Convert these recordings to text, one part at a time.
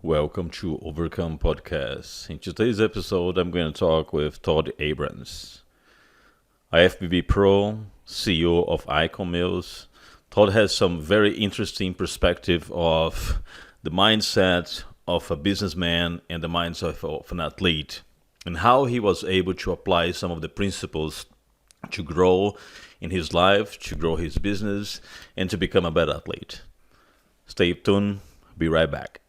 Welcome to Overcome Podcast. In today's episode, I'm going to talk with Todd Abrams, IFBB Pro, CEO of Icon Mills. Todd has some very interesting perspective of the mindset of a businessman and the mindset of an athlete, and how he was able to apply some of the principles to grow in his life, to grow his business, and to become a better athlete. Stay tuned. Be right back.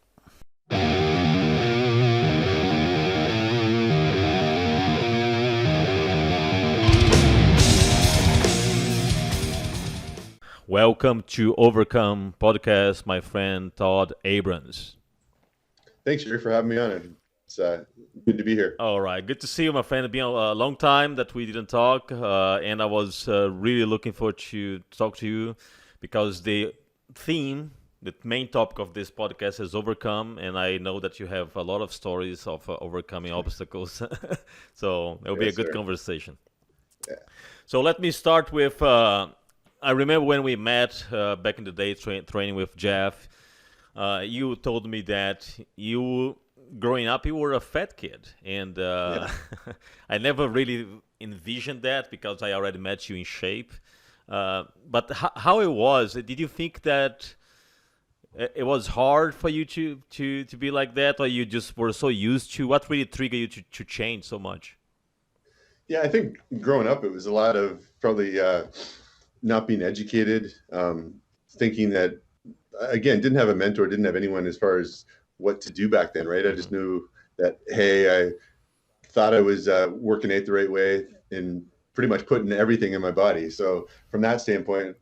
Welcome to Overcome Podcast, my friend Todd Abrams. Thanks, Jerry, for having me on. It's good to be here. All right, good to see you, my friend. It's been a long time that we didn't talk, and I was really looking forward to talk to you because the main topic of this podcast is overcome, and I know that you have a lot of stories of overcoming obstacles, so it'll be a good conversation. Yeah. So let me start with. I remember when we met back in the day training with Jeff. You told me that growing up, you were a fat kid, and I never really envisioned that because I already met you in shape. But how it was? Did you think that it was hard for you to be like that, or you just were so used to? What really triggered you to change so much? Yeah, I think growing up, it was a lot of probably not being educated, thinking that, again, didn't have a mentor, didn't have anyone as far as what to do back then, right? I just knew that, hey, I thought I was working out the right way and pretty much putting everything in my body. So from that standpoint,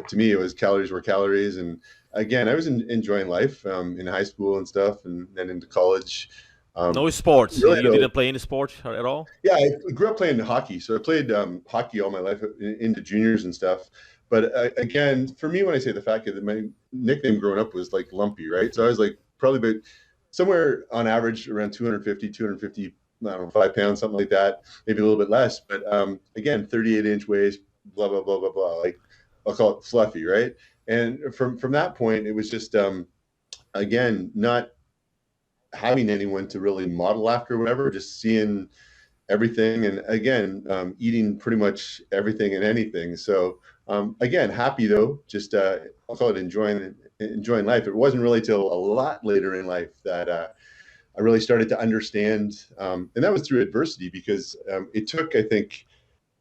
to me, it was calories were calories. And again, I was enjoying life in high school and stuff, and then into college. No sports. Really you didn't play any sport at all? Yeah, I grew up playing hockey. So I played hockey all my life into juniors and stuff. But again, for me, when I say the fat kid, my nickname growing up was like Lumpy, right? So I was like probably about somewhere on average around 250, I don't know, 5 pounds, something like that, maybe a little bit less. But again, 38-inch waist, blah, blah, blah, blah, blah. Like I'll call it fluffy, right? And from that point, it was just, again, not having anyone to really model after, whatever, just seeing everything. And again, eating pretty much everything and anything. So again, happy though, just I'll call it enjoying life. It wasn't really till a lot later in life that I really started to understand, and that was through adversity, because it took, I think,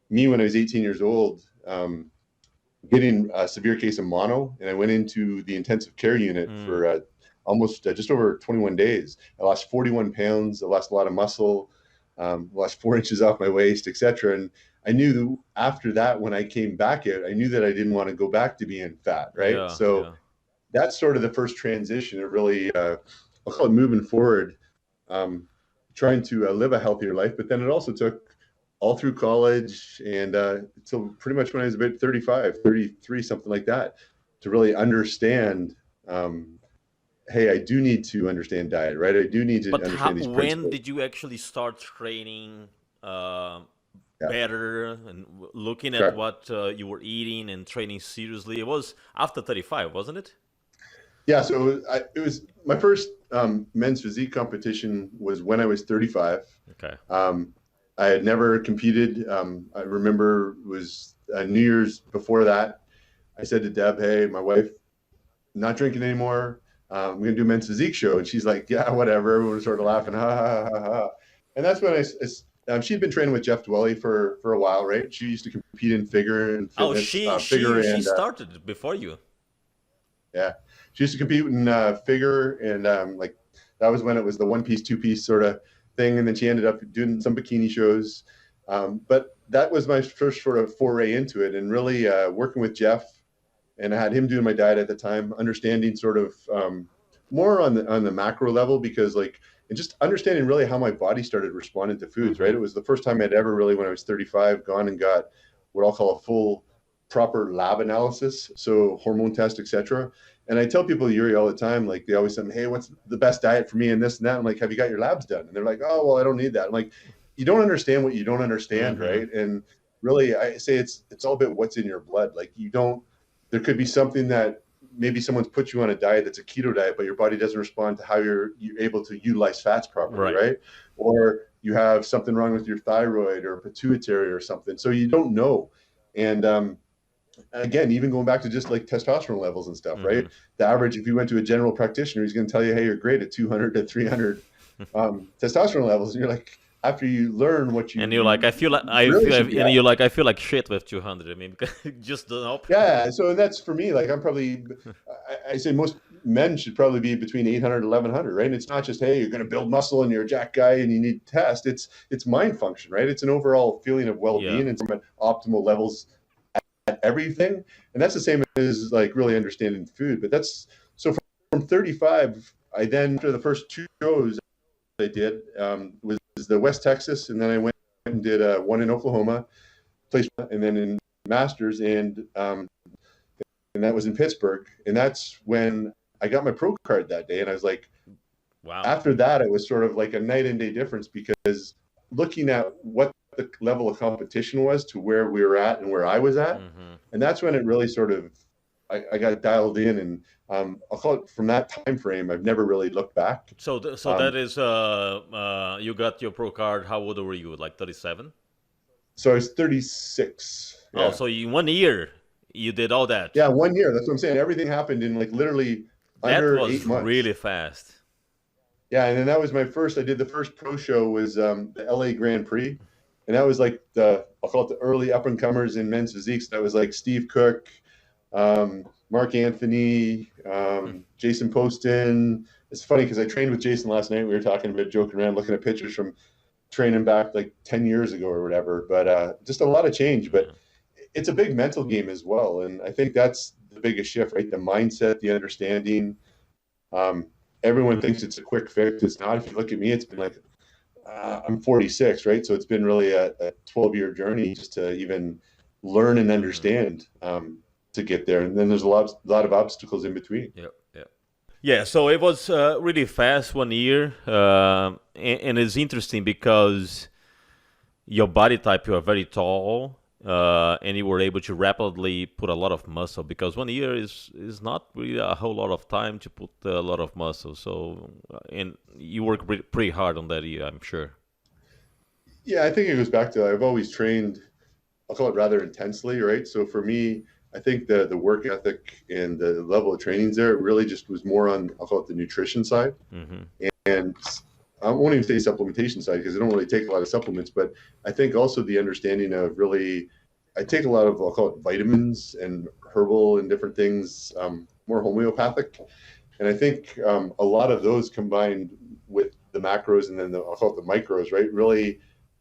me when I was 18 years old, getting a severe case of mono, and I went into the intensive care unit for almost just over 21 days. I lost 41 pounds. I lost a lot of muscle, lost 4 inches off my waist, etc. And I knew after that, when I came back out, I knew that I didn't want to go back to being fat, right? Yeah. That's sort of the first transition. It really, I'll call it moving forward, trying to live a healthier life. But then it also took all through college and until pretty much when I was about 35, 33, something like that, to really understand, hey, I do need to understand diet, right? I do need to understand these principles. When did you actually start training better and looking at what you were eating and training seriously? It was after 35, wasn't it? Yeah, so it was my first men's physique competition was when I was 35. Okay. I had never competed. I remember it was New Year's before that. I said to Deb, hey, my wife, not drinking anymore. I'm going to do a men's physique show. And she's like, yeah, whatever. Everyone was sort of laughing, ha, ha, ha, ha. And that's when she'd been training with Jeff Dwelly for a while, right? She used to compete in figure and fitness. She started before you. Yeah. She used to compete in figure, and like that was when it was the one-piece, two-piece sort of thing. And then she ended up doing some bikini shows. But that was my first sort of foray into it, and really working with Jeff. And I had him doing my diet at the time, understanding sort of more on the macro level, because and just understanding really how my body started responding to foods, right? It was the first time I'd ever really, when I was 35, gone and got what I'll call a full proper lab analysis. So hormone test, etc. And I tell people, Yuri, all the time, like they always say, hey, what's the best diet for me and this and that? I'm like, have you got your labs done? And they're like, oh, well, I don't need that. I'm like, you don't understand what you don't understand, right? And really, I say it's all about what's in your blood. Like there could be something that maybe someone's put you on a diet that's a keto diet, but your body doesn't respond to how you're able to utilize fats properly, right? Or you have something wrong with your thyroid or pituitary or something. So you don't know. And again, even going back to just like testosterone levels and stuff, right? The average, if you went to a general practitioner, he's going to tell you, hey, you're great at 200 to 300 testosterone levels. And you're like, after you learn what you and you're like, I feel like shit with 200. I mean, just don't help. Yeah. So that's for me. Like I'm probably, I say most men should probably be between 800 and 1100, right? And it's not just, hey, you're going to build muscle and you're a jack guy and you need to test. It's mind function, right? It's an overall feeling of well-being and some optimal levels at everything. And that's the same as like really understanding food. But that's so from 35, I then, after the first 2 shows I did, was the West Texas. And then I went and did one in Oklahoma, and then in Masters, and that was in Pittsburgh. And that's when I got my pro card that day. And I was like, wow. After that, it was sort of like a night and day difference, because looking at what the level of competition was to where we were at and where I was at. And that's when it really sort of, I got dialed in, and I'll call it from that time frame, I've never really looked back. So that is, you got your pro card, how old were you, like 37? So I was 36. Yeah. Oh, so in 1 year, you did all that? Yeah, 1 year. That's what I'm saying. Everything happened in like literally under 8 months. That was really fast. Yeah, and then that was my first, I did the first pro show was the LA Grand Prix. And that was like I'll call it the early up and comers in men's physiques. That was like Steve Cook, Mark Anthony, Jason Poston. It's funny because I trained with Jason last night. We were talking about, joking around, looking at pictures from training back like 10 years ago or whatever. But just a lot of change. But it's a big mental game as well. And I think that's the biggest shift, right? The mindset, the understanding. Everyone thinks it's a quick fix. It's not. If you look at me, it's been like, I'm 46, right? So it's been really a 12-year journey just to even learn and understand to get there. And then there's a lot of obstacles in between. Yeah, so it was really fast 1 year. And it's interesting because your body type, you are very tall, and you were able to rapidly put a lot of muscle, because 1 year is not really a whole lot of time to put a lot of muscle. So, and you work pretty hard on that year, I'm sure. Yeah, I think it goes back to, I've always trained, I'll call it rather intensely, right? So for me, I think the work ethic and the level of trainings there, it really just was more on, I'll call it the nutrition side. And I won't even say supplementation side, because I don't really take a lot of supplements, but I think also the understanding of really, I take a lot of, I'll call it vitamins and herbal and different things, more homeopathic. And I think a lot of those combined with the macros and then I'll call it the micros, right, really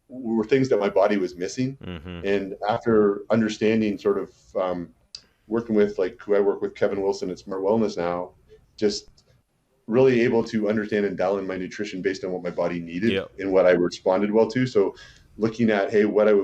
were things that my body was missing. And after understanding sort of working with, like, who I work with, Kevin Wilson at Smart Wellness now, just really able to understand and dial in my nutrition based on what my body needed and what I responded well to. So looking at, hey, what I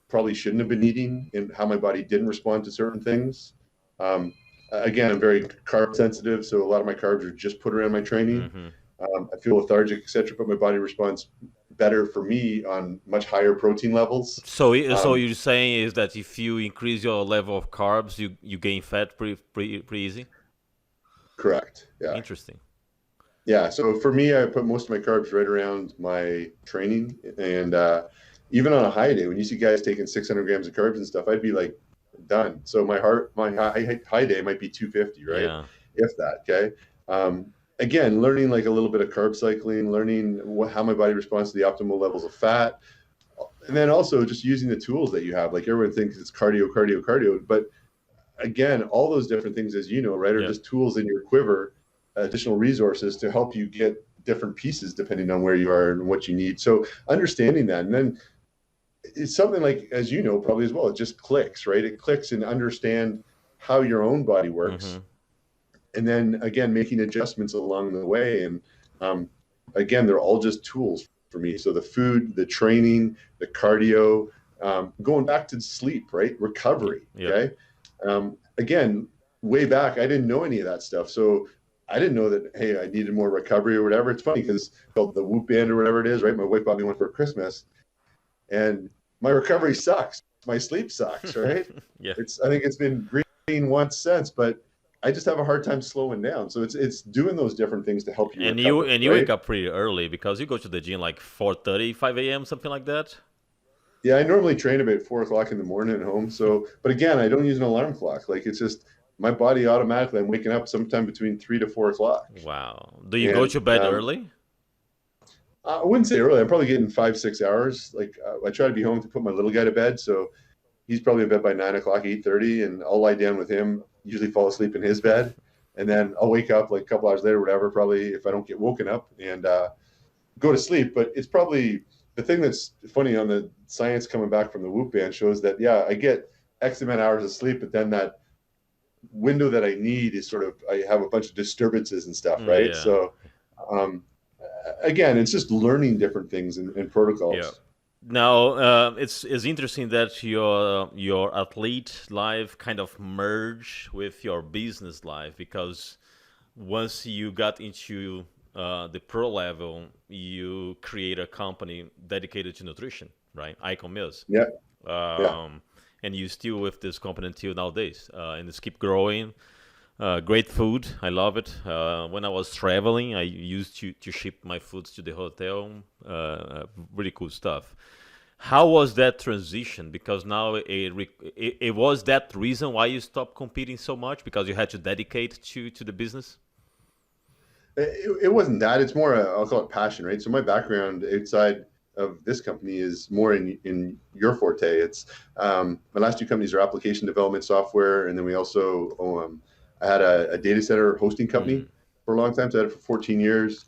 probably shouldn't have been eating and how my body didn't respond to certain things. Again, I'm very carb sensitive, so a lot of my carbs are just put around my training. I feel lethargic, etc., but my body responds better for me on much higher protein levels. So you're saying is that if you increase your level of carbs, you gain fat pretty easy? Correct. Yeah. Interesting. Yeah. So for me, I put most of my carbs right around my training, and even on a high day, when you see guys taking 600 grams of carbs and stuff, I'd be like, done. So my high day might be 250, right? Yeah. If that. Okay. Again, learning like a little bit of carb cycling, learning how my body responds to the optimal levels of fat. And then also just using the tools that you have. Like everyone thinks it's cardio, but again, all those different things, as you know, right, are just tools in your quiver, additional resources to help you get different pieces depending on where you are and what you need. So understanding that, and then it's something like, as you know, probably as well, it just clicks, right? It clicks and understand how your own body works. And then again, making adjustments along the way. And again, they're all just tools for me. So the food, the training, the cardio, going back to sleep, right? Recovery. Okay. Again, way back, I didn't know any of that stuff. So I didn't know that, hey, I needed more recovery or whatever. It's funny because called the Whoop Band or whatever it is, right? My wife bought me one for Christmas, and my recovery sucks. My sleep sucks, right? Yeah. I think it's been green once since, but I just have a hard time slowing down. So it's doing those different things to help you And you recover, and you wake right? up pretty early because you go to the gym like 4:30, 5 a.m., something like that. Yeah, I normally train about 4 o'clock in the morning at home. So, but again, I don't use an alarm clock. Like it's just my body automatically. I'm waking up sometime between 3 to 4 o'clock, Wow. Do you go and to bed early? I wouldn't say early. I'm probably getting 5, 6 hours. Like I try to be home to put my little guy to bed, so he's probably in bed by 9 o'clock, 8:30, and I'll lie down with him. Usually fall asleep in his bed, and then I'll wake up like a couple hours later, whatever. Probably if I don't get woken up, and go to sleep. But it's probably the thing that's funny on the science coming back from the Whoop band shows that yeah, I get X amount of hours of sleep, but then that window that I need is sort of I have a bunch of disturbances and stuff, right? Yeah. So um, again, it's just learning different things and Yeah. protocols. Now, it's interesting that your athlete life kind of merged with your business life because once you got into the pro level, you create a company dedicated to nutrition, right? Icon Meals. Yeah, yeah. Um, and you still with this company until nowadays, and it's keep growing. Great food, I love it. When I was traveling, I used to ship my foods to the hotel. Really cool stuff. How was that transition? Because now it was that reason why you stopped competing so much because you had to dedicate to the business. It wasn't that. It's more, I'll call it passion, right? So my background outside of this company is more in your forte. It's my last two companies are application development software, and then we also I had a data center hosting company Mm. for a long time. So I had it for 14 years.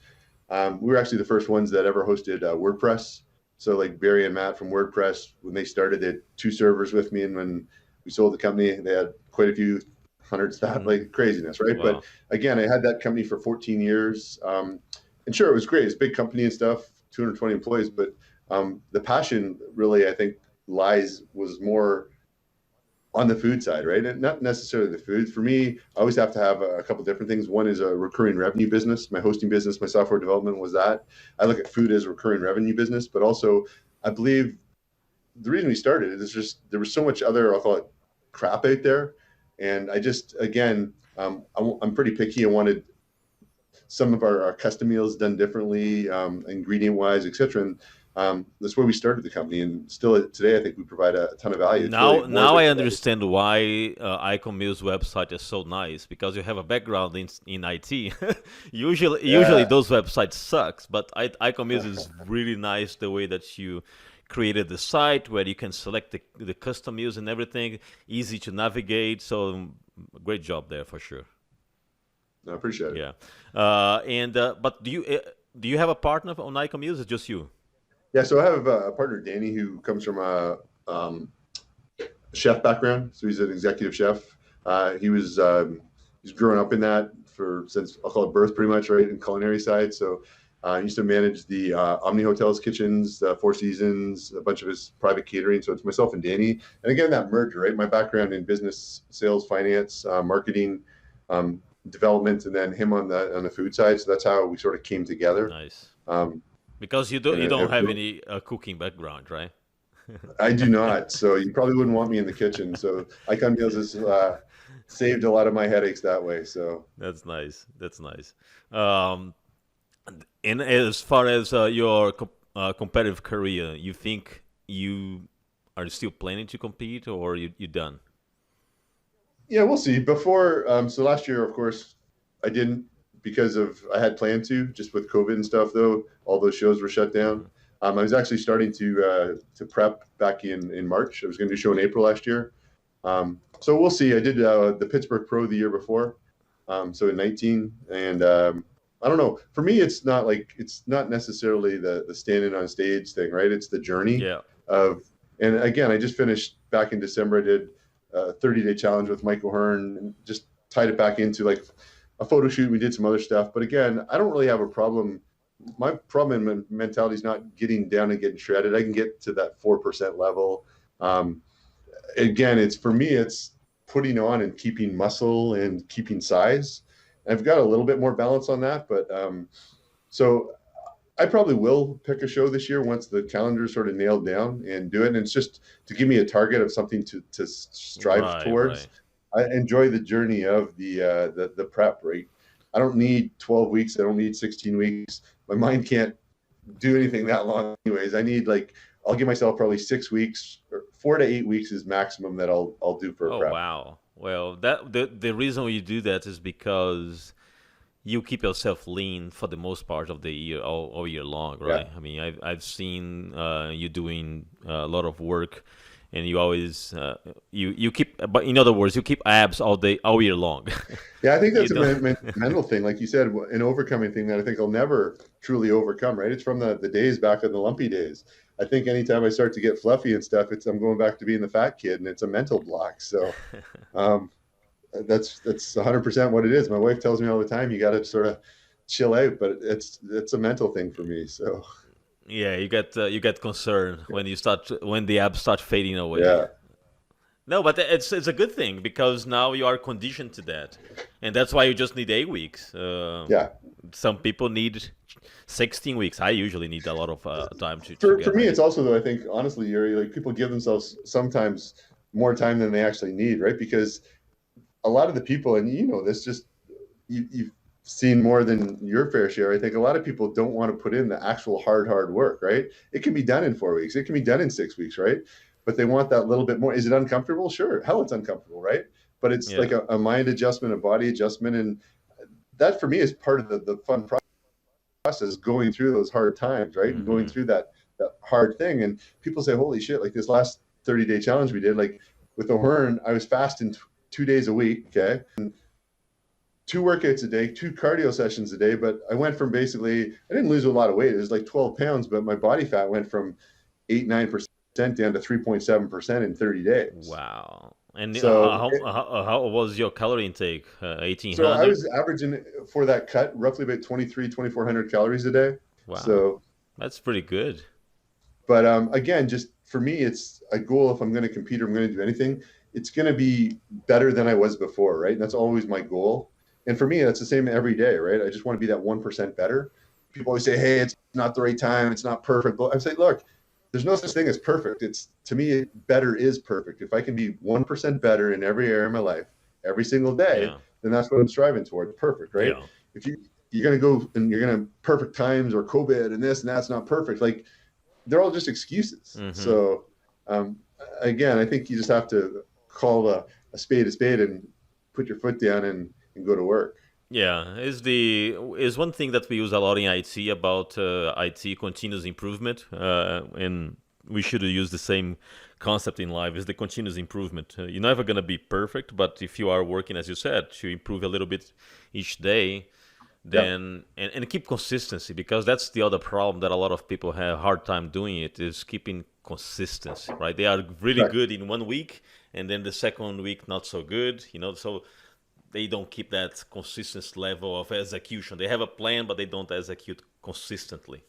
We were actually the first ones that ever hosted WordPress. So like Barry and Matt from WordPress, when they started, they had two servers with me, and when we sold the company, they had quite a few hundreds that like craziness, right? But Wow. again, I had that company for 14 years, and sure, it was great. It's a big company and stuff, 220 employees, but the passion really, I think, was more on the food side, right? And not necessarily the food. For me, I always have to have a couple different things. One is a recurring revenue business. My hosting business, my software development was that. I look at food as a recurring revenue business, but also I believe the reason we started it is just there was so much other, I'll call it crap out there. And I just, again, I'm pretty picky. I wanted some of our custom meals done differently, ingredient wise, etc. And that's where we started the company. And still today, I think we provide a ton of value. It's really more Now about I the value. understand why Icon Mills website is so nice because you have a background in IT. Usually Yeah. those websites sucks, but Icon Mills is really nice the way that you created the site where you can select the custom meals and everything, easy to navigate. So great job there for sure. I appreciate it. Yeah, and but do you have a partner on Icon Mills? Or just you? Yeah. So I have a partner, Danny, who comes from a chef background. So he's an executive chef. He's grown up in that for since I'll call it birth, pretty much, right, in culinary side. So he used to manage the Omni Hotels kitchens, Four Seasons, a bunch of his private catering. So it's myself and Danny. And again, that merger, right? My background in business, sales, finance, marketing, development, and then him on the food side. So that's how we sort of came together. Nice. Um, Because and you don't have any cooking background, right? I do not. So you probably wouldn't want me in the kitchen. So Icon Meals has saved a lot of my headaches that way. So That's nice. That's nice. Um, and as far as your competitive career, you think you are still planning to compete, or you done? yeah, we'll see. Before, so last year, of course, I didn't because of I had planned to just with COVID and stuff. Though all those shows were shut down. Mhm. I was actually starting to prep back in March. I was going to do a show in April last year. So we'll see. I did the Pittsburgh Pro the year before, so in 19, and I don't know. For me, it's not necessarily the standing on stage thing, right? It's the journey Yeah. of. And again, I just finished back in December. I did a 30-day challenge with Michael Hearn and just tied it back into like a photo shoot. We did some other stuff, but again, I don't really have a problem. My problem and mentality is not getting down and getting shredded. I can get to that 4% level. Um, Again, it's for me, it's putting on and keeping muscle and keeping size. And I've got a little bit more balance on that, but so I probably will pick a show this year once the calendar is sort of nailed down and do it. And it's just to give me a target of something to strive Right. towards. Right. I enjoy the journey of the prep, right? I don't need 12 weeks. I don't need 16 weeks. My mind can't do anything that long anyways. I need like I'll give myself probably 6 weeks or 4 to 8 weeks is maximum that I'll do for a Oh prep. wow. Well, that the reason you do that is because you keep yourself lean for the most part of the year, all year long, Yeah. right? I mean, I've seen you doing a lot of work, and you always you keep, but in other words, you keep abs all year long. Yeah, I think You that's a don't. mental thing, like you said, an overcoming thing that I think I'll never truly overcome. Right? It's from the days back in the lumpy days. I think anytime I start to get fluffy and stuff, it's I'm going back to being the fat kid, and it's a mental block. So um, that's 100% what it is. My wife tells me all the time, you got to sort of chill out, but it's a mental thing for me. So Yeah, you get concerned when the abs start fading away. yeah, No, but it's a good thing because now you are conditioned to that, and that's why you just need 8 weeks. yeah. Some people need 16 weeks. I usually need a lot of time to For get me, ready. it's also though I think honestly, Yuri, like people give themselves sometimes more time than they actually need, right? Because a lot of the people, and you know this, just you've seen more than your fair share. I think a lot of people don't want to put in the actual hard work, right? It can be done in 4 weeks. It can be done in 6 weeks, right? But they want that little bit more. Is it uncomfortable? Sure. Hell, it's uncomfortable, right? But it's like Yeah. a mind adjustment, a body adjustment. And that for me is part of the fun process, going through those hard times, right? And going Hmm. through that hard thing. And people say, holy shit, like this last 30-day challenge we did, like with O'Hearn, I was fasting 2 days a week. Okay. 2 workouts a day, 2 cardio sessions a day. But I went from basically, I didn't lose a lot of weight. It was like 12 pounds, but my body fat went from 8, 9% down to 3.7% in 30 days. Wow. And So, how was your calorie intake? so I 1800? was averaging for that cut roughly about 2,400 calories a day. Wow. So, That's pretty good. but again, just for me, it's a goal. If I'm going to compete or I'm going to do anything, it's going to be better than I was before, right? And that's always my goal. And for me, that's the same every day, right? I just want to be that 1% better. People always say, "Hey, it's not the right time. It's not perfect." But I say, look, there's no such thing as perfect. It's to me, better is perfect. If I can be 1% better in every area of my life, every single day, Yeah. then that's what I'm striving toward. Perfect, right? Yeah. If you're going to go and you're going to perfect times or COVID and this and that's not perfect, like they're all just excuses. Hmm. So um, again, I think you just have to call a spade and put your foot down and go to work. Yeah, is one thing that we use a lot in IT about IT continuous improvement, and we should use the same concept in life is the continuous improvement. You're never gonna be perfect, but if you are working, as you said, to improve a little bit each day, Yeah, then and keep consistency because that's the other problem that a lot of people have a hard time doing it is keeping consistency, right? They are really correct. good in one week, and then the second week not so good, so they don't keep that consistent level of execution. They have a plan, but they don't execute consistently.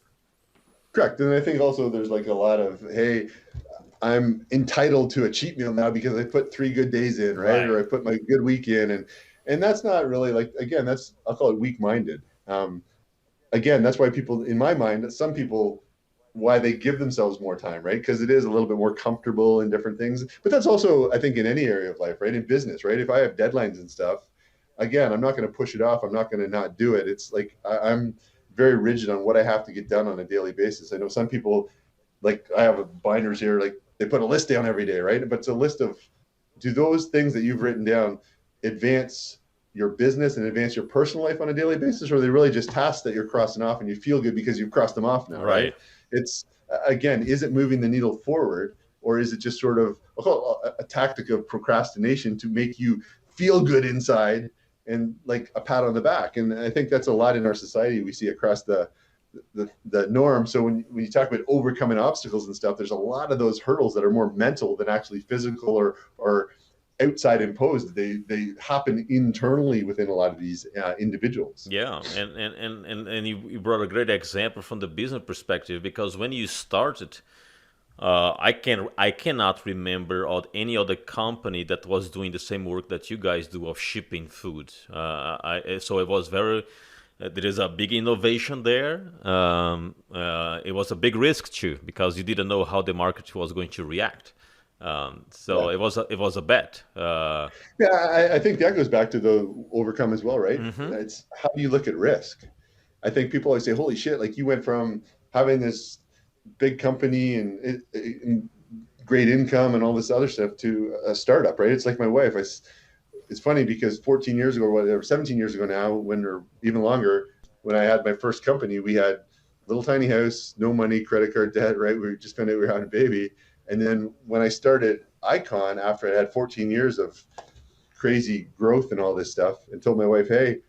Correct. And I think also there's like a lot of, hey, I'm entitled to a cheat meal now because I put 3 good days in, right? Or Right. I put my good week in. And that's not really like, again, that's, I'll call it weak minded. Again, that's why people, in my mind, some people, why they give themselves more time, right? Because it is a little bit more comfortable in different things. But that's also, I think, in any area of life, right? In business, right? If I have deadlines and stuff, again, I'm not going to push it off. I'm not going to not do it. It's like I'm very rigid on what I have to get done on a daily basis. I know some people, like I have a binders here, like they put a list down every day, right? But it's a list of, do those things that you've written down advance your business and advance your personal life on a daily basis, or are they really just tasks that you're crossing off and you feel good because you've crossed them off now, right? Right. It's again, is it moving the needle forward, or is it just sort of a tactic of procrastination to make you feel good inside and like a pat on the back? And I think that's a lot in our society we see across the norm. So when you talk about overcoming obstacles and stuff, there's a lot of those hurdles that are more mental than actually physical or outside imposed. They happen internally within a lot of these individuals. Yeah, and you brought a great example from the business perspective because when you started, I cannot remember of any other company that was doing the same work that you guys do of shipping food. So it was very there is a big innovation there. It was a big risk too because you didn't know how the market was going to react. So Yeah. it was a bet. Yeah, I think that goes back to the overcome as well, right? Hmm. It's how do you look at risk? I think people always say, "Holy shit!" Like you went from having this big company and great income and all this other stuff to a startup, right? It's like my wife. It's funny because 14 years ago, or whatever, 17 years ago now, when or even longer, when I had my first company, we had a little tiny house, no money, credit card debt, right? We just found out we were having a baby. And then when I started Icon, after I had 14 years of crazy growth and all this stuff, and told my wife, "Hey,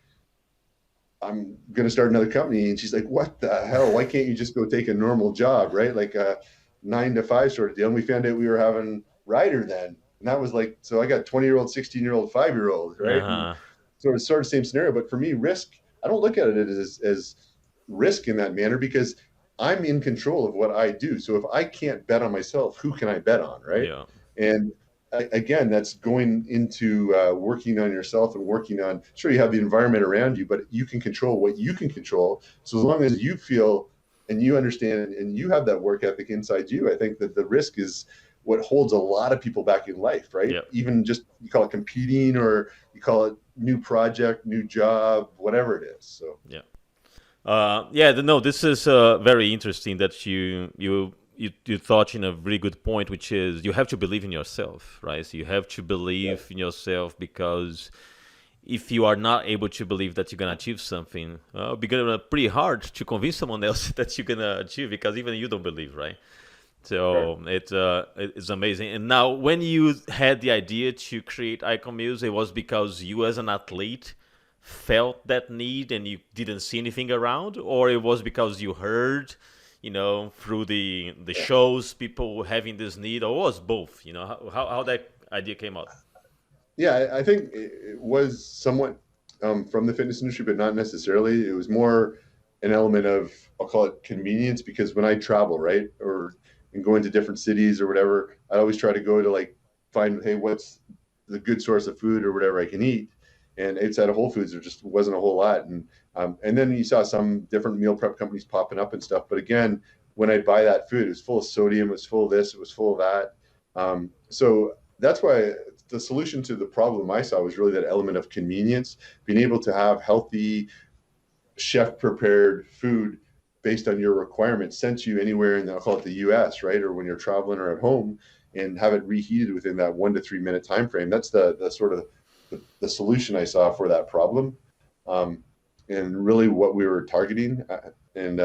I'm going to start another company." And she's like, "What the hell? Why can't you just go take a normal job, right? Like a 9 to 5 sort of deal." And we found out we were having Ryder then. And that was like, so I got 20-year-old, 16-year-old, 5-year-old, right? And Uh-huh. so it's sort of the same scenario. But for me, risk, I don't look at it as risk in that manner because I'm in control of what I do. So if I can't bet on myself, who can I bet on, right? Yeah. And again, that's going into working on yourself and working on, sure, you have the environment around you, but you can control what you can control. So as long as you feel and you understand and you have that work ethic inside you, I think that the risk is what holds a lot of people back in life, right? Yeah. Even just, you call it competing or you call it new project, new job, whatever it is. So Yeah. Yeah, no, this is very interesting that you thought in a really good point, which is you have to believe in yourself, right? So you have to yeah, believe in yourself because if you are not able to believe that you're gonna achieve something, it'll be gonna be pretty hard to convince someone else that you're gonna achieve because even you don't believe, right? sure. So it's amazing. And now, when you had the idea to create Icon Meals, it was because you, as an athlete, felt that need and you didn't see anything around, or it was because you heard, through the shows, people having this need, or it was both? How that idea came out. Yeah, I think it was somewhat from the fitness industry, but not necessarily. It was more an element of, I'll call it convenience, because when I travel, right, or and go into different cities or whatever, I always try to go to like find, hey, what's the good source of food or whatever I can eat. And outside of Whole Foods, there just wasn't a whole lot. And then you saw some different meal prep companies popping up and stuff. But again, when I'd buy that food, it was full of sodium, it was full of this, it was full of that. So that's why the solution to the problem I saw was really that element of convenience, being able to have healthy, chef prepared food based on your requirements sent to you anywhere in the, I'll call it the US, right? Or when you're traveling or at home, and have it reheated within that 1 to 3 minute time frame. That's the sort of the solution I saw for that problem. And really what we were targeting and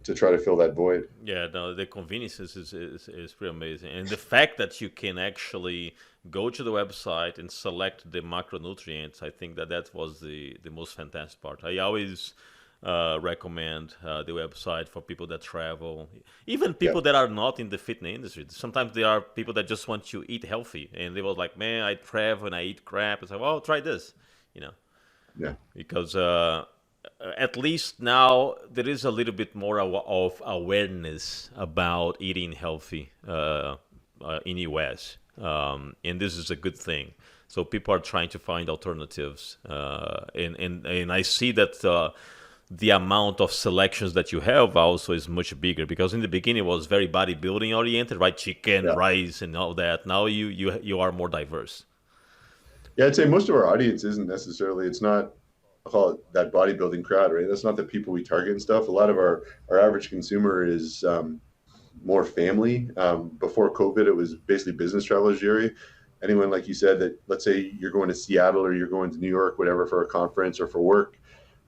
to try to fill that void. Yeah, no, the convenience is pretty amazing. And the fact that you can actually go to the website and select the macronutrients, I think that was the most fantastic part. I always recommend the website for people that travel, even Yeah. people that are not in the fitness industry. Sometimes there are people that just want to eat healthy, and they were like, "Man, I travel and I eat crap." It's like, "Well, try this," you know, Yeah. because at least now there is a little bit more of awareness about eating healthy in US, and this is a good thing. So people are trying to find alternatives, and I see that the amount of selections that you have also is much bigger, because in the beginning it was very bodybuilding oriented, right? Chicken, Yeah. rice, and all that. Now you are more diverse. Yeah, I'd say most of our audience isn't necessarily, it's not, I'll call it that bodybuilding crowd, right? That's not the people we target and stuff. A lot of our average consumer is more family. Before COVID, it was basically business travelers, Jerry. Anyone, like you said, that let's say you're going to Seattle or you're going to New York, whatever, for a conference or for work,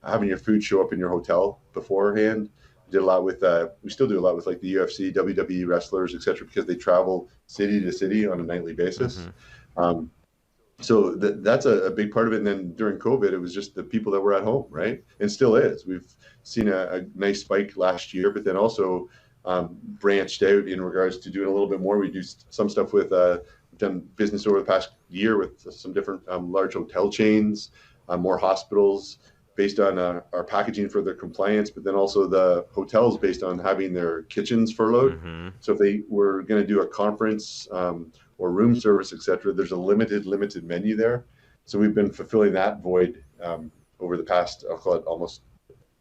having your food show up in your hotel beforehand. Did a lot with, we still do a lot with like the UFC, WWE wrestlers, et cetera, because they travel city to city on a nightly basis. Hmm. Um, so that's a big part of it. And then during COVID, it was just the people that were at home, right? And still is. We've seen a nice spike last year, but then also branched out in regards to doing a little bit more. We do some stuff with, we've done business over the past year with some different large hotel chains, more hospitals based on our packaging for their compliance, but then also the hotels based on having their kitchens furloughed. Hmm. So if they were going to do a conference, or room service, et cetera, there's a limited menu there. So we've been fulfilling that void over the past, I'll call it almost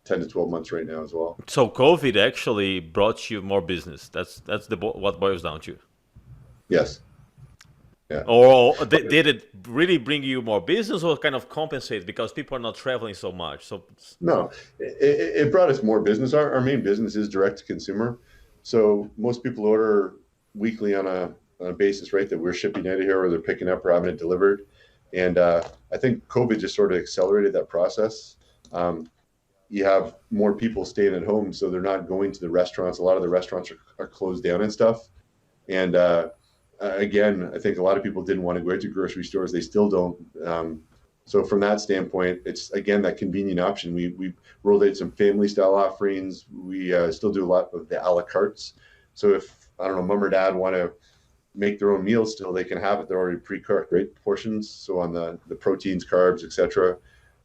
10 to 12 months right now as well. So COVID actually brought you more business. That's what boils down to. Yes. Yeah. Or did it really bring you more business, or kind of compensate because people are not traveling so much? So No, it brought us more business. Our main business is direct to consumer. So most people order weekly on a basis, right? That we're shipping out of here or they're picking up or having it delivered. And I think COVID just sort of accelerated that process. You have more people staying at home, so they're not going to the restaurants. A lot of the restaurants are closed down and stuff. And again, I think a lot of people didn't want to go out to grocery stores. They still don't. So from that standpoint, it's again that convenient option. We rolled out some family style offerings. We still do a lot of the a la cartes. So if I don't know, mom or dad want to make their own meals, still they can have it. They're already pre-cooked, right? Portions. So on the proteins, carbs, etc.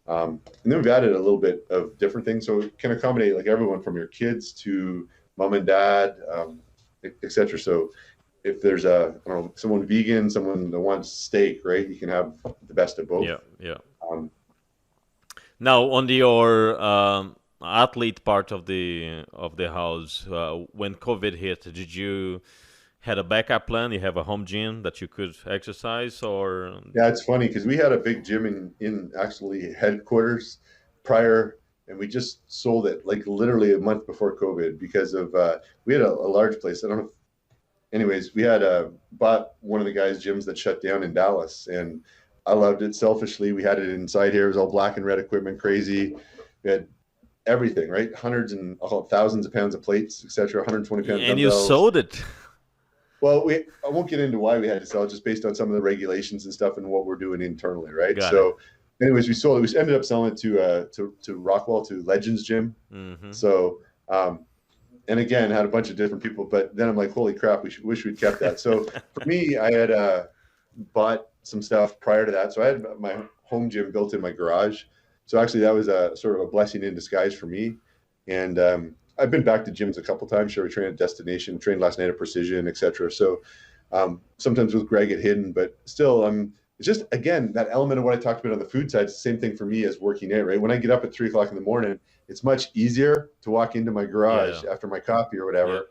And then we've added a little bit of different things, so it can accommodate like everyone from your kids to mom and dad, etc. So if there's I don't know, someone vegan, someone that wants steak, right? You can have the best of both. yeah, yeah. Um, Now, on your athlete part of the house, when COVID hit, did you had a backup plan? You have a home gym that you could exercise, or yeah, it's funny because we had a big gym in actually headquarters prior, and we just sold it like literally a month before COVID because of we had a large place. I don't know. Anyways, we had bought one of the guys' gyms that shut down in Dallas, and I loved it selfishly. We had it inside here. It was all black and red equipment, crazy. We had everything, right? Hundreds and thousands of pounds of plates, etc. 120 pound and you dumbbells. sold it? Well, I won't get into why we had to sell it, just based on some of the regulations and stuff and what we're doing internally, right? Got So, anyways, we sold it. We ended up selling it to Rockwell, to Legends Gym. Mm-hmm. So, and again, had a bunch of different people. But then I'm like, holy crap, wish we'd kept that. So for me, I had bought some stuff prior to that. So I had my home gym built in my garage. So actually, that was a sort of a blessing in disguise for me. And I've been back to gyms a couple times. Sure, we trained at Destination, trained last night at Precision, etc. So sometimes with Greg at Hidden, but still, it's just again that element of what I talked about on the food side. It's the same thing for me as working out. Right, when I get up at 3 o'clock in the morning, it's much easier to walk into my garage after my coffee or whatever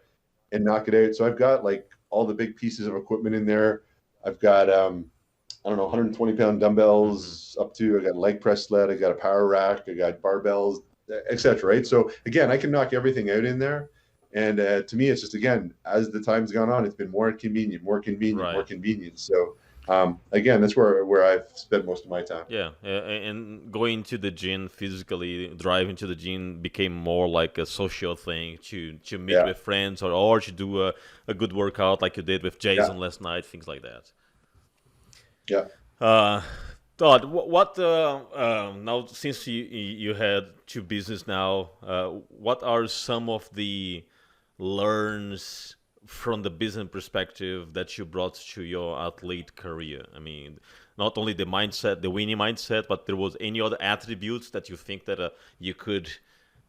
and knock it out. So I've got like all the big pieces of equipment in there. I've got I don't know, 120 pound dumbbells up to, I got a leg press sled, I got a power rack, I got barbells, etc. Right. So again, I can knock everything out in there. And to me, it's just, again, as the time's gone on, it's been more convenient, more convenient. So again, that's where I've spent most of my time. Yeah, and going to the gym physically, driving to the gym became more like a social thing to meet with friends or to do a good workout like you did with Jason last night, things like that. Yeah. Todd, what now since you had two business now, what are some of the learns from the business perspective that you brought to your athlete career? I mean, not only the mindset, the winning mindset, but there was any other attributes that you think that you could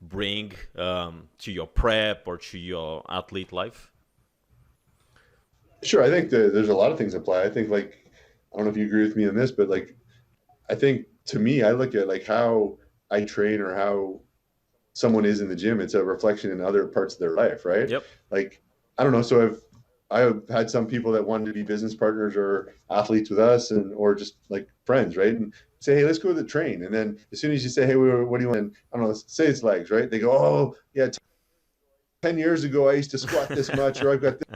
bring to your prep or to your athlete life? Sure. I think there's a lot of things that apply. I think, like, I don't know if you agree with me on this, but like, I think to me, I look at like how I train or how someone is in the gym. It's a reflection in other parts of their life, right? Yep. Like, I don't know. So I've had some people that wanted to be business partners or athletes with us, or just like friends, right? And say, hey, let's go to the train. And then as soon as you say, hey, what do you want? And, I don't know, say it's legs, right? They go, oh yeah, 10 years ago I used to squat this much, or I've got this.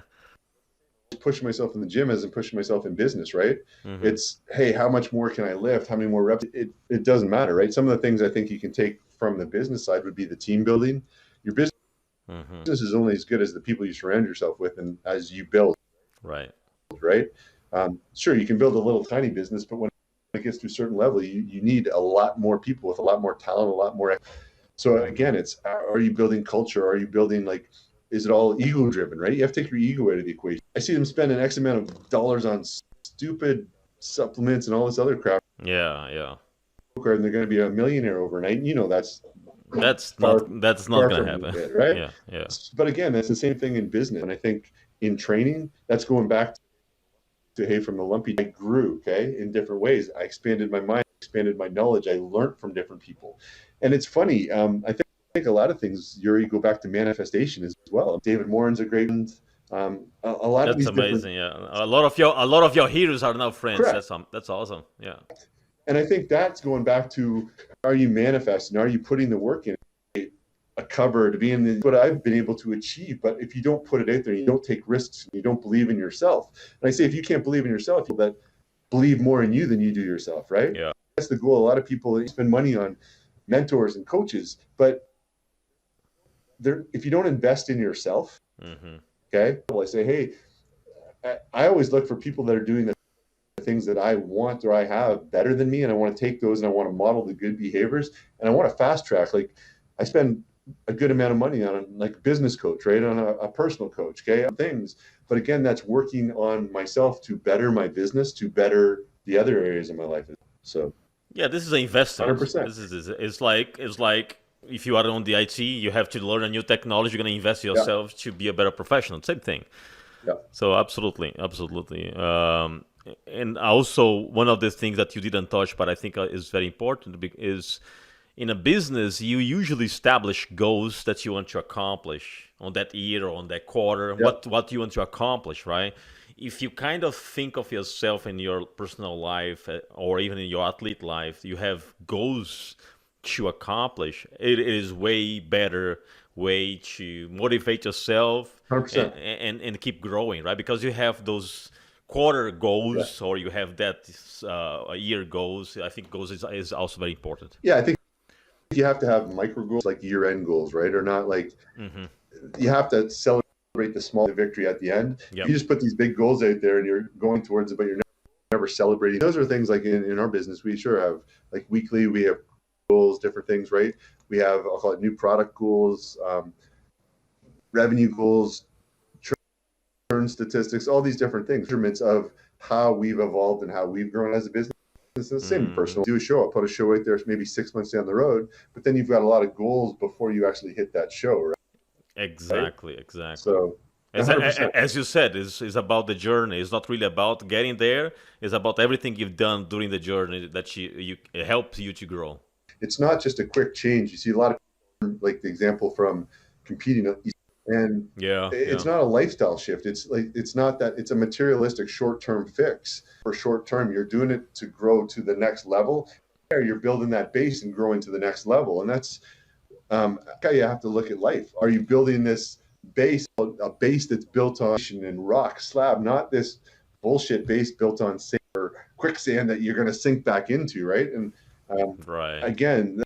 Pushing myself in the gym as in pushing myself in business, right? Mm-hmm. It's, hey, how much more can I lift? How many more reps? It doesn't matter, right? Some of the things I think you can take from the business side would be the team building. Your business is only as good as the people you surround yourself with, and as you build, right? Sure, you can build a little tiny business, but when it gets to a certain level, you need a lot more people with a lot more talent, a lot more. So again, it's, are you building culture? Are you building, like, is it all ego driven, right? You have to take your ego out of the equation. I see them spending X amount of dollars on stupid supplements and all this other crap. Yeah. And they're going to be a millionaire overnight. And that's not going to happen, it, right? Yeah. But again, that's the same thing in business. And I think in training, that's going back to, hey, from the lumpy, I grew, okay, in different ways. I expanded my mind, expanded my knowledge. I learned from different people. And it's funny. I think a lot of things, Yuri, go back to manifestation as well. David Morin's a great one. A lot of That's these different, amazing. Yeah, a lot of your heroes are now friends. correct. That's awesome. Yeah. And I think that's going back to, are you manifesting? Are you putting the work in? A cover to be in what I've been able to achieve. But if you don't put it out there, you don't take risks, and you don't believe in yourself. And I say, if you can't believe in yourself, you'll that believe more in you than you do yourself, right? Yeah. That's the goal. A lot of people spend money on mentors and coaches, but if you don't invest in yourself, okay, well, I say, hey, I always look for people that are doing the things that I want or I have better than me, and I want to take those and I want to model the good behaviors, and I want to fast track. Like, I spend a good amount of money on like business coach, right? On a personal coach, okay, things. But again, that's working on myself to better my business, to better the other areas of my life. So Yeah, this is an investment. 100%. This is it's like if you are on the IT, you have to learn a new technology. You're going to invest Yeah. yourself to be a better professional. Same thing. Yeah. So absolutely, absolutely. And also one of the things that you didn't touch, but I think is very important, is in a business you usually establish goals that you want to accomplish on that year or on that quarter. Yeah. What you want to accomplish, right? If you kind of think of yourself in your personal life or even in your athlete life, you have goals to accomplish. It is way better way to motivate yourself 100%. and keep growing, right? Because you have those quarter goals, Yeah. or you have that year goals. I think goals is also very important. Yeah, I think you have to have micro goals, like year-end goals, right? Or not like, you have to celebrate the small victory at the end. Yep. You just put these big goals out there and you're going towards it, but you're never celebrating. Those are things like in our business, we sure have, like weekly, we have goals, different things, right? We have, I'll call it new product goals, revenue goals, churn statistics, all these different things, measurements of how we've evolved and how we've grown as a business. It's the same personal. Do a show. I'll put a show out there maybe 6 months down the road, but then you've got a lot of goals before you actually hit that show, right? Exactly. So, as you said, is about the journey. It's not really about getting there. It's about everything you've done during the journey that you it helps you to grow. It's not just a quick change. You see a lot of, like the example from competing, and it's not a lifestyle shift. It's like, it's not that, it's a materialistic short-term fix. For short-term, you're doing it to grow to the next level. You're building that base and growing to the next level. And that's how you have to look at life. Are you building this base, a base that's built on and rock slab, not this bullshit base built on sand or quicksand that you're going to sink back into, right? And again,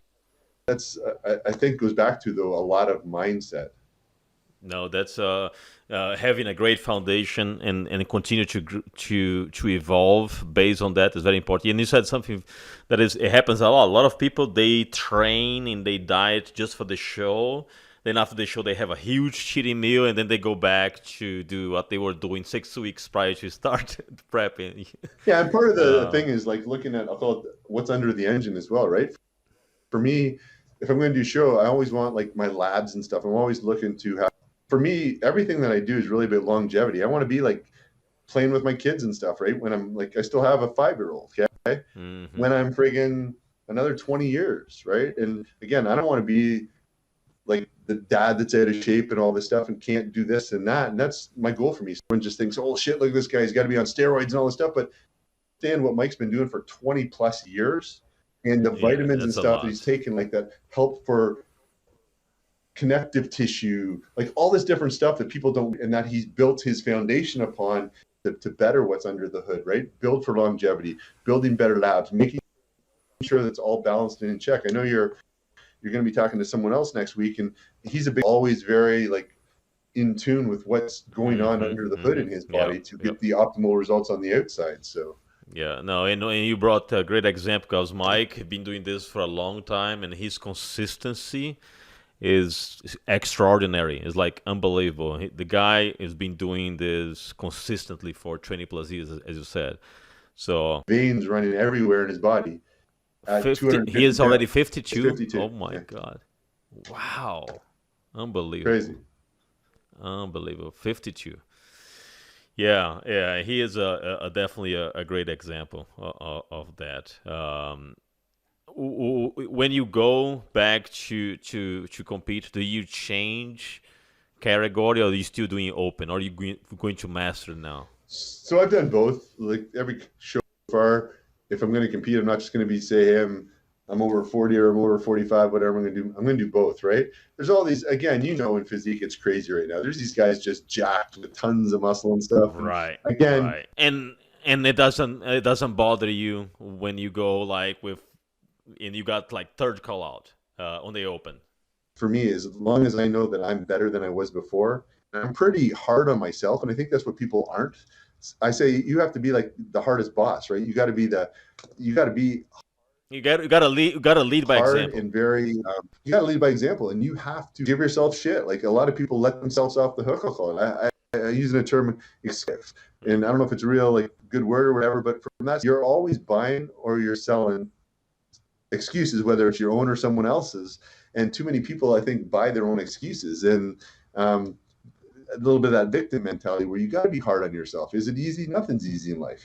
that's I think goes back to, though, a lot of mindset. No, that's having a great foundation and continue to evolve based on that is very important. And you said something that it happens a lot. A lot of people, they train and they diet just for the show. Then after the show, they have a huge cheating meal, and then they go back to do what they were doing 6 weeks prior to start prepping. Yeah, and part of the thing is like looking at, I'll call it, what's under the engine as well, right? For me, if I'm going to do show, I always want like my labs and stuff. I'm always looking to have, for me, everything that I do is really about longevity. I want to be like playing with my kids and stuff, right? When I'm like, I still have a 5-year-old, okay? When I'm friggin' another 20 years, right? And again, I don't want to be like the dad that's out of shape and all this stuff and can't do this and that. And that's my goal for me. Someone just thinks, oh shit, look at this guy, he's got to be on steroids and all this stuff. But understand what Mike's been doing for 20 plus years, and the vitamins and stuff that he's taken, like that help for connective tissue, like all this different stuff that people don't, and that he's built his foundation upon to better what's under the hood, right? Build for longevity, building better labs, making sure that's all balanced and in check. I know you're going to be talking to someone else next week, and he's always very like in tune with what's going on under the hood in his body to get the optimal results on the outside. So yeah, no, and you brought a great example, because Mike has been doing this for a long time, and his consistency is extraordinary. It's like unbelievable. The guy has been doing this consistently for 20 plus years, as you said. So veins running everywhere in his body. 50, he is already 52? 52. Oh my God. Wow. Unbelievable. Crazy. Unbelievable. 52. Yeah, he is definitely a great example of that. When you go back to compete, do you change category, or are you still doing open? Or are you going to master now? So I've done both. Like every show so far, if I'm going to compete, I'm not just going to be say, hey, I'm over 40 or I'm over 45, whatever I'm going to do. I'm going to do both, right? There's all these, again, in physique, it's crazy right now. There's these guys just jacked with tons of muscle and stuff. And Right, again, right. And it doesn't bother you when you go like and you got like third call out on the open. for me, as long as I know that I'm better than I was before, and I'm pretty hard on myself. And I think that's what people aren't. I say you have to be like the hardest boss, right? You got to be You gotta lead by hard example. and very you got to lead by example, and you have to give yourself shit. Like a lot of people let themselves off the hook, I'll call it. I use the term escape, and I don't know if it's a real like good word or whatever, but from that you're always buying or you're selling excuses, whether it's your own or someone else's. And too many people, I think, buy their own excuses, and a little bit of that victim mentality where you got to be hard on yourself. Is it easy? Nothing's easy in life.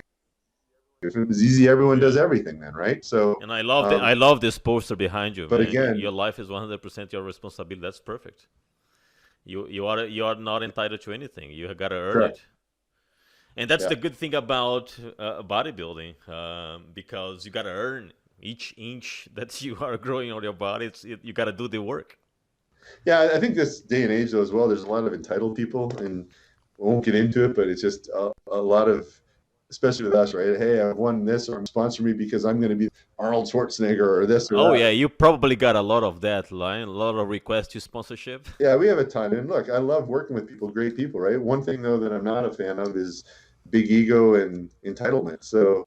If it was easy, everyone does everything then, right? So And I love this poster behind you, but man. again, Your life is 100% your responsibility. That's perfect. You are not entitled to anything. You gotta earn correct. it. And that's Yeah. the good thing about bodybuilding, because you gotta earn each inch that you are growing on your body. You gotta do the work. Yeah, I think this day and age though as well, there's a lot of entitled people, and I won't get into it, but it's just a lot of, especially with us, right? Hey, I've won this, or sponsor me because I'm going to be Arnold Schwarzenegger or this or Oh that. yeah, you probably got a lot of that line, a lot of requests to sponsorship. Yeah, we have a ton. And look, I love working with people, great people, right? One thing though that I'm not a fan of is big ego and entitlement. So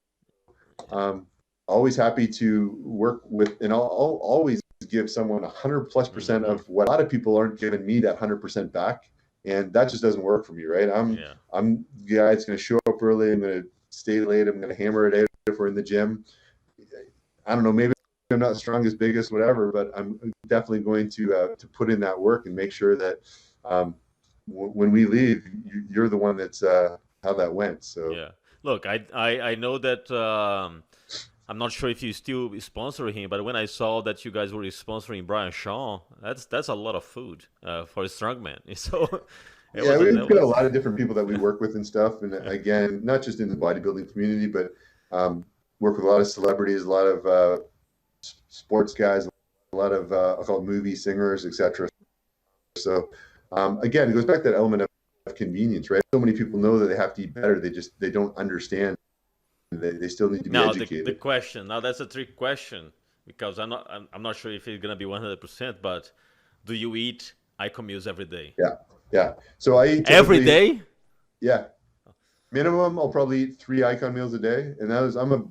um, always happy to work with, and I'll always give someone 100+% Hmm. of what a lot of people aren't giving me, that 100% back. And that just doesn't work for me, right? Yeah. I'm the guy that's going to show up early. I'm going to stay late. I'm going to hammer it out if we're in the gym. I don't know, maybe I'm not the strongest, biggest, whatever, but I'm definitely going to put in that work and make sure that when we leave, you're the one that's how that went. So Yeah. Look, I know that I'm not sure if you still sponsor him, but when I saw that you guys were sponsoring Brian Shaw, that's a lot of food for a strongman. So it yeah, was we've that got a was lot of different people that we work with and stuff. And again, not just in the bodybuilding community, but work with a lot of celebrities, a lot of sports guys, a lot of I'll call it movie singers, etc. So again, it goes back to that element of convenience, right? So many people know that they have to eat better. They don't understand. They still need to be now the educated. question. Now that's a trick question because I'm not sure if it's gonna be 100%, but do you eat icon meals every day? Yeah, yeah. So I eat Every typically, day? yeah, minimum. I'll probably eat 3 icon meals a day, and I'm a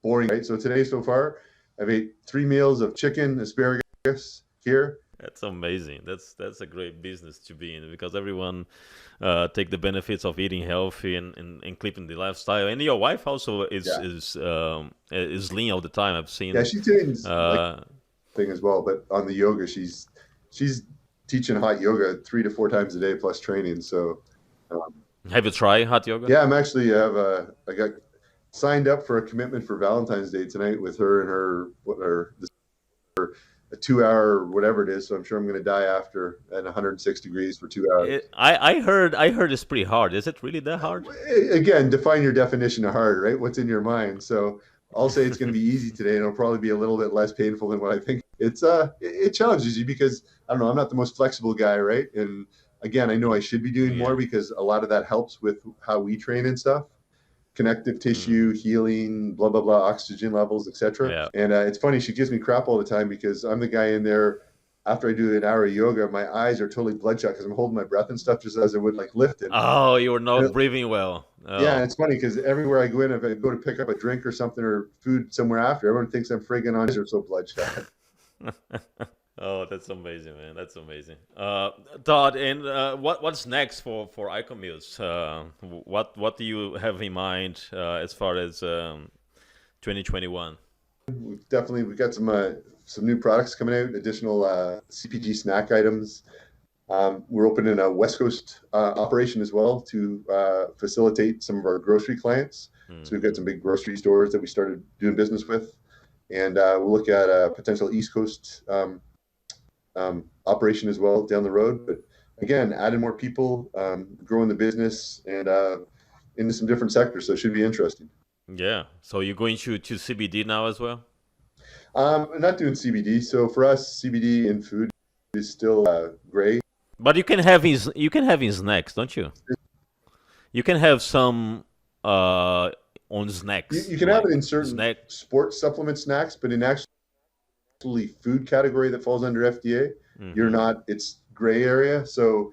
boring, right? So today so far, I've ate 3 meals of chicken, asparagus here. That's amazing. That's a great business to be in because everyone take the benefits of eating healthy and keeping the lifestyle. And your wife also is Yeah, is lean all the time. I've yeah. seen. She's doing like Uh, thing as well, but on the yoga, she's teaching hot yoga 3 to 4 times a day plus training. So um, have you tried hot yoga? yeah, I'm actually I got signed up for a commitment for Valentine's Day tonight with her and her a 2 hour whatever it is. So I'm sure I'm going to die after at 106 degrees for 2 hours. I heard it's pretty hard. Is it really that hard? Again, define your definition of hard, right? What's in your mind? So I'll say it's going to be easy today, and it'll probably be a little bit less painful than what I think. It challenges you because I don't know. I'm not the most flexible guy, right? And again, I know I should be doing more Yeah. because a lot of that helps with how we train and stuff, connective Hmm. tissue healing, blah blah blah, oxygen levels, etc. Yeah. And it's funny, she gives me crap all the time because I'm the guy in there. After I do an hour of yoga, my eyes are totally bloodshot because I'm holding my breath and stuff just as I would like lifting. Oh, you're And not breathing well. yeah, and Oh. it's funny because everywhere I go in, if I go to pick up a drink or something or food somewhere after, everyone thinks I'm friggin' on or so bloodshot. Oh, that's amazing, man. That's amazing. Todd, and what's next for Icon Mills? What do you have in mind as far as 2021? We've got some new products coming out, additional CPG snack items. We're opening a West Coast operation as well to facilitate some of our grocery clients. So we've got Hmm. some big grocery stores that we started doing business with, and we'll look at a potential East Coast operation as well down the road. But again, adding more people, growing the business, and into some different sectors. So it should be interesting. Yeah. So you're going to CBD now as well? I'm not doing CBD. So for us, CBD in food is still gray. But you can have in snacks, don't you? You can have some on snacks, You can have like it in certain snack. sports supplement snacks, but in actually food category that falls under FDA, you're Hmm. not. It's gray area. So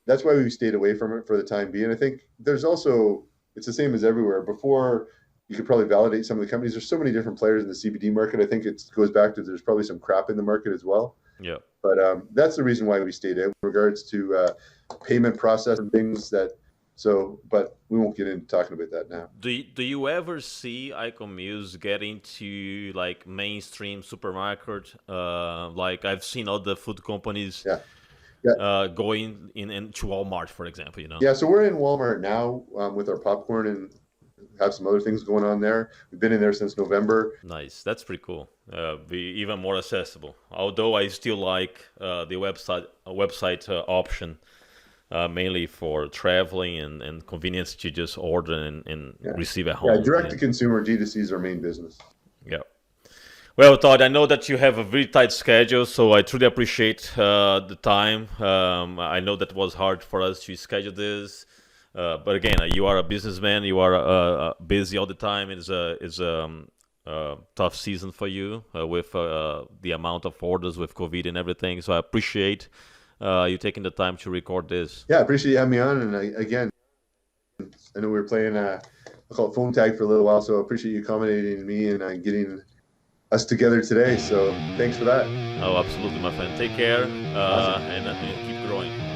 that's why we stayed away from it for the time being. I think there's also, it's the same as everywhere. Before, you could probably validate some of the companies. There's so many different players in the CBD market. I think it goes back to there's probably some crap in the market as well. Yeah. But that's the reason why we stayed out in regards to payment process and things that. So, but we won't get into talking about that now. Do you ever see Icon Mills get into like mainstream supermarket? Like I've seen other food companies Yeah, yeah, going into Walmart, for example. yeah. So we're in Walmart now with our popcorn and have some other things going on there. We've been in there since November. Nice. That's pretty cool. Be even more accessible. Although I still like the website option. Mainly for traveling and convenience to just order and Yeah, receive at yeah. home. Direct to consumer D2C is our main business. Yeah. Well, Todd, I know that you have a very tight schedule, so I truly appreciate the time. I know that was hard for us to schedule this, but again, you are a businessman. You are busy all the time. It's a tough season for you with the amount of orders with COVID and everything. So I appreciate you taking the time to record this. Yeah, I appreciate you having me on. And again, I know we were playing, I call it phone tag for a little while, so I appreciate you accommodating me and getting us together today. So thanks for that. Oh, absolutely, my friend. Take care Awesome. and keep growing.